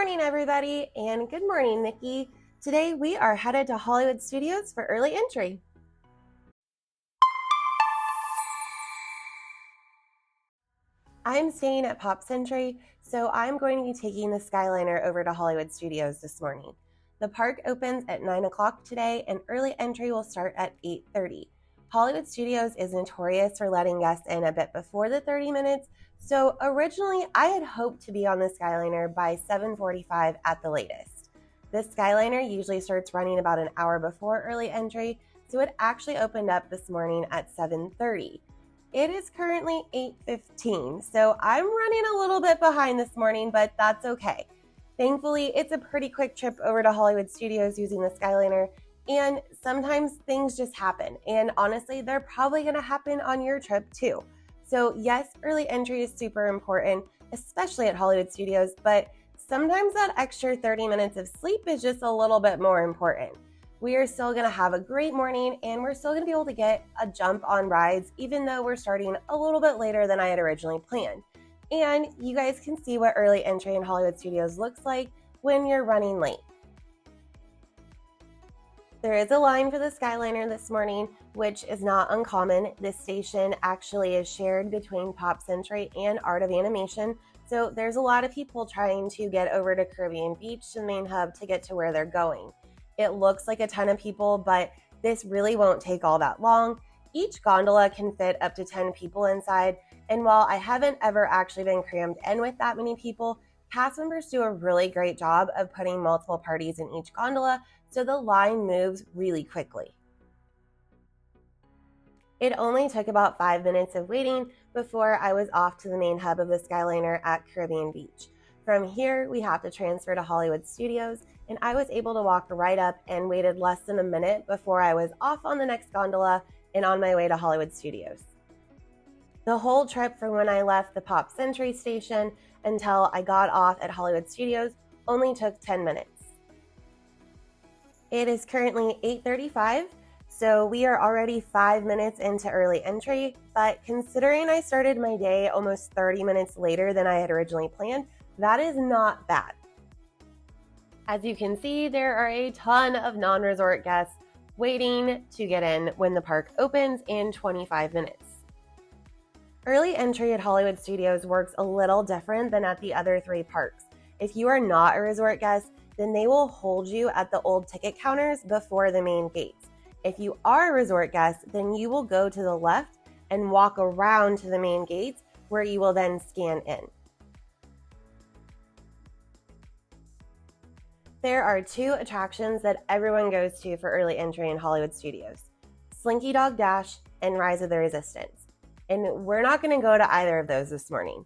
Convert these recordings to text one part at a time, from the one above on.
morning, everybody, and good morning, Nikki. Today we are headed to Hollywood Studios for early entry. I'm staying at Pop Century, so I'm going to be taking the Skyliner over to Hollywood Studios this morning. The park opens at 9 o'clock today, and early entry will start at 8:30. Hollywood Studios is notorious for letting guests in a bit before the 30 minutes, so originally I had hoped to be on the Skyliner by 7:45 at the latest. The Skyliner usually starts running about an hour before early entry, so it actually opened up this morning at 7:30. It is currently 8:15, so I'm running a little bit behind this morning, but that's okay. Thankfully, it's a pretty quick trip over to Hollywood Studios using the Skyliner, and sometimes things just happen. And honestly, they're probably going to happen on your trip too. So yes, early entry is super important, especially at Hollywood Studios, but sometimes that extra 30 minutes of sleep is just a little bit more important. We are still going to have a great morning, and we're still going to be able to get a jump on rides, even though we're starting a little bit later than I had originally planned. And you guys can see what early entry in Hollywood Studios looks like when you're running late. There is a line for the Skyliner this morning, which is not uncommon. This station actually is shared between Pop Century and Art of Animation, so there's a lot of people trying to get over to Caribbean Beach, the main hub, to get to where they're going. It looks like a ton of people, but this really won't take all that long. Each gondola can fit up to 10 people inside, and while I haven't ever actually been crammed in with that many people, cast members do a really great job of putting multiple parties in each gondola, so the line moves really quickly. It only took about 5 minutes of waiting before I was off to the main hub of the Skyliner at Caribbean Beach. From here, we have to transfer to Hollywood Studios, and I was able to walk right up and waited less than a minute before I was off on the next gondola and on my way to Hollywood Studios. The whole trip from when I left the Pop Century station until I got off at Hollywood Studios only took 10 minutes. It is currently 8:35, so we are already 5 minutes into early entry, but considering I started my day almost 30 minutes later than I had originally planned, that is not bad. As you can see, there are a ton of non-resort guests waiting to get in when the park opens in 25 minutes. Early entry at Hollywood Studios works a little different than at the other three parks. If you are not a resort guest, then they will hold you at the old ticket counters before the main gates. If you are a resort guest, then you will go to the left and walk around to the main gates where you will then scan in. There are two attractions that everyone goes to for early entry in Hollywood Studios: Slinky Dog Dash and Rise of the Resistance. And we're not going to go to either of those this morning.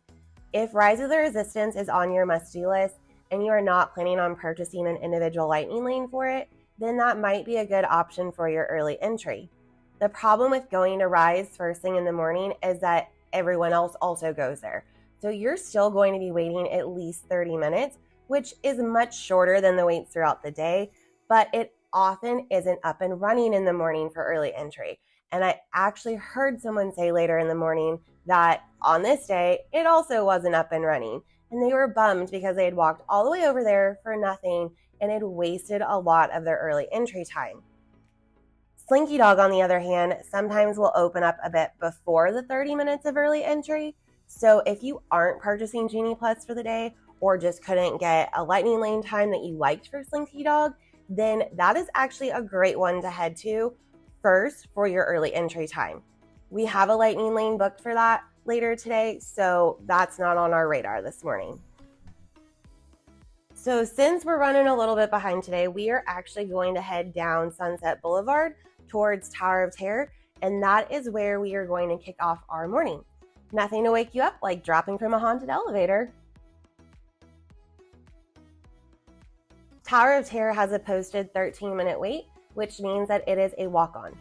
If Rise of the Resistance is on your must-do list and you are not planning on purchasing an individual lightning lane for it, then that might be a good option for your early entry. The problem with going to Rise first thing in the morning is that everyone else also goes there. So you're still going to be waiting at least 30 minutes, which is much shorter than the waits throughout the day, but it often isn't up and running in the morning for early entry. And I actually heard someone say later in the morning that on this day, it also wasn't up and running. And they were bummed because they had walked all the way over there for nothing and had wasted a lot of their early entry time. Slinky Dog, on the other hand, sometimes will open up a bit before the 30 minutes of early entry. So if you aren't purchasing Genie Plus for the day, or just couldn't get a lightning lane time that you liked for Slinky Dog, then that is actually a great one to head to first for your early entry time. We have a lightning lane booked for that later today, so that's not on our radar this morning. So since we're running a little bit behind today, we are actually going to head down Sunset Boulevard towards Tower of Terror, and that is where we are going to kick off our morning. Nothing to wake you up like dropping from a haunted elevator. Tower of Terror has a posted 13-minute wait, which means that it is a walk-on.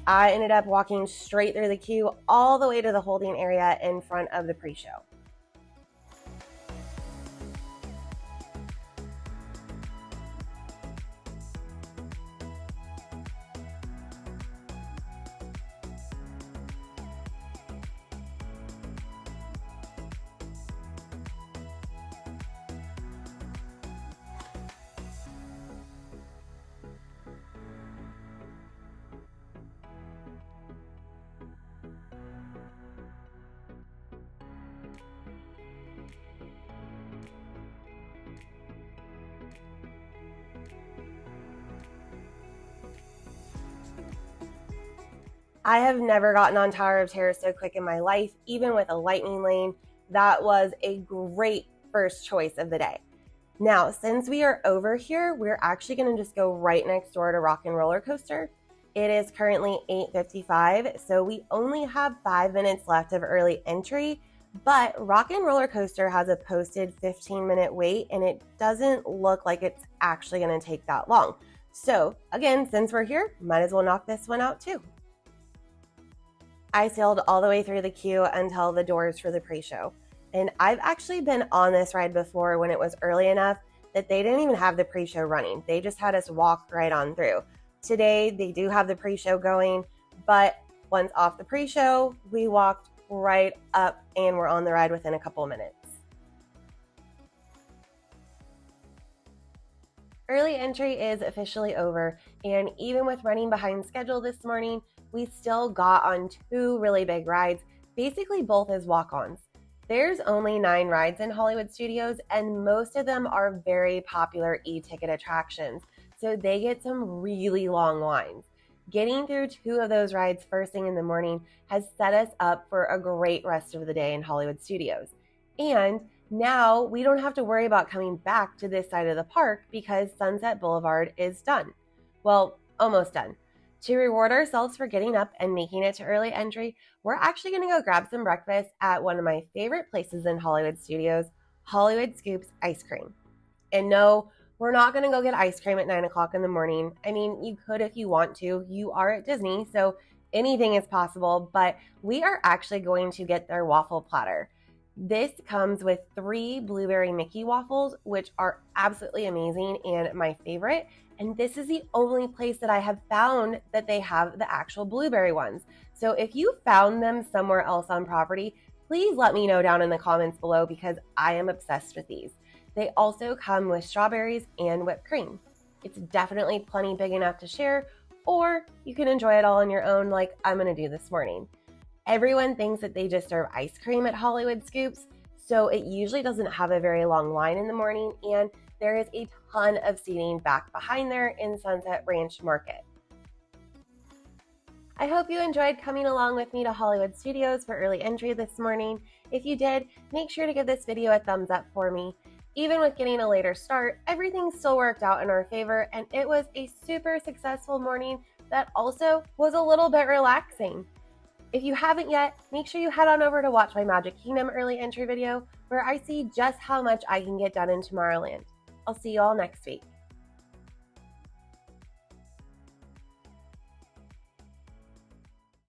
I ended up walking straight through the queue all the way to the holding area in front of the pre-show. I have never gotten on Tower of Terror so quick in my life, even with a lightning lane. That was a great first choice of the day. Now, since we are over here, we're actually going to just go right next door to Rock and Roller Coaster. It is currently 8:55, so we only have 5 minutes left of early entry, but Rock and Roller Coaster has a posted 15-minute wait, and it doesn't look like it's actually going to take that long. So again, since we're here, might as well knock this one out too. I sailed all the way through the queue until the doors for the pre-show. And I've actually been on this ride before when it was early enough that they didn't even have the pre-show running. They just had us walk right on through. Today, they do have the pre-show going, but once off the pre-show, we walked right up and we're on the ride within a couple minutes. Early entry is officially over, and even with running behind schedule this morning, we still got on 2 really big rides, basically both as walk-ons. There's only 9 rides in Hollywood Studios, and most of them are very popular e-ticket attractions, so they get some really long lines. Getting through 2 of those rides first thing in the morning has set us up for a great rest of the day in Hollywood Studios. And now we don't have to worry about coming back to this side of the park because Sunset Boulevard is done. Well, almost done. To reward ourselves for getting up and making it to early entry, we're actually going to go grab some breakfast at one of my favorite places in Hollywood Studios, Hollywood Scoops Ice Cream. And no, we're not going to go get ice cream at 9 o'clock in the morning. I mean, you could if you want to. You are at Disney, so anything is possible, but we are actually going to get their waffle platter. This comes with 3 blueberry Mickey waffles, which are absolutely amazing and my favorite. And this is the only place that I have found that they have the actual blueberry ones. So if you found them somewhere else on property, please let me know down in the comments below because I am obsessed with these. They also come with strawberries and whipped cream. It's definitely plenty big enough to share, or you can enjoy it all on your own like I'm gonna do this morning. Everyone thinks that they just serve ice cream at Hollywood Scoops, so it usually doesn't have a very long line in the morning, and there is a ton of seating back behind there in Sunset Ranch Market. I hope you enjoyed coming along with me to Hollywood Studios for early entry this morning. If you did, make sure to give this video a thumbs up for me. Even with getting a later start, everything still worked out in our favor, and it was a super successful morning that also was a little bit relaxing. If you haven't yet, make sure you head on over to watch my Magic Kingdom early entry video where I see just how much I can get done in Tomorrowland. I'll see you all next week.